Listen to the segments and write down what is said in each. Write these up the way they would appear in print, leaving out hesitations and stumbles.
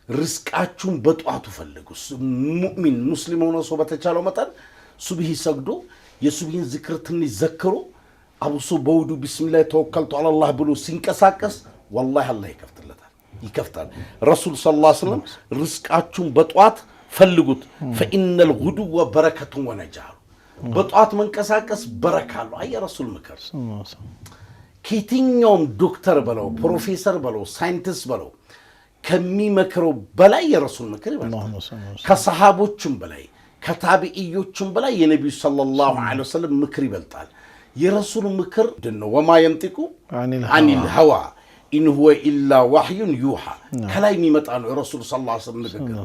ርስቃችሁን በጧቱ ፈልጉ ሙእሚን ሙስሊም ሆኖ ሰው በተቻለው መጠን ሱብሂ ሰግዶ የሱብሂን ዝክር ትንሽ ዘክሮ አብሶ በውዱ ቢስሚላህ ተወከልቱ አላህ ብሎ ሲንቀሳቀስ ወላሂ አላህ ይከፍታል ረሱል ሰለላሁ ዐለይሂ ወሰለም ርስቃችሁን በጧት ፈልጉት ፈኢነል ጉዱወ በረከቱን ወነጃህ በጧት መንቀሳቀስ በረካሉ አየ ረሱል ምክር ከየትኛውም ዶክተር በለው ፕሮፌሰር በለው ሳይንቲስት በለው ከሚመክረው በላይ የረሱል ምክር ይበልጣል ከሰሃቦችም በላይ ከታቢዒዮችም በላይ የነብዩ ሰለላሁ ዐለይሂ ወሰለም ምክር ይበልጣል የረሱል ምክር ደነው ወማ ينطق عن الهوى إن هو إلا وحي يوحى ከላይ የሚመጣ ነው የረሱል ሰለላሁ ዐለይሂ ወሰለም ንግግር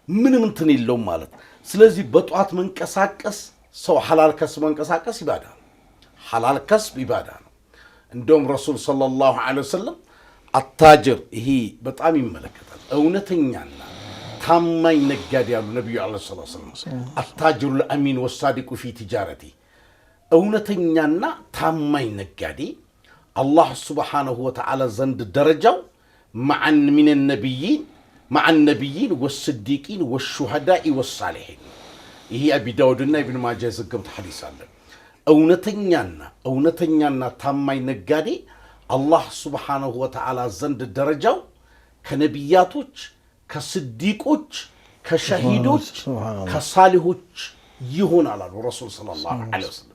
ምንም እንትን የለውም ማለት ስለዚህ በጧት መንቀሳቀስ ሰው ሐላል ከስብ መንቀሳቀስ ይባዳ ሐላል ከስብ ይባዳ ነው እንደውም ረሱል ሰለላሁ ዐለይሂ ወሰለም አታጅር ይሄ በጣም ይመለከታል እውነተኛና ታማኝ ነጋዴ ያሉ ነብዩ አለይሂ ሰላም አታጅሩ ለአሚን ወሳዲቁ ፊ ትጃረቲ እውነተኛና ታማኝ ነጋዴ አላህ ሱብሓነሁ ወተዓላ ዘንድ ደረጃው ማዓን ሚን ነብይን مع النبيين والصديقين والشهداء والصالحين ይሄ አቢ ዳውድና ኢብኑ ማጃህ የዘገቡት ሐዲስ አለ እውነተኛና ታማኝ ነጋዴ አላህ ሱብሓነሁ ወተዓላ ዘንድ ደረጃው ከነቢያቶች ከስዲቆች ከሸሂዶች ከሳሊሆች ይሆናል አሉ ረሱል ሰለላሁ ዐለይሂ ወሰለም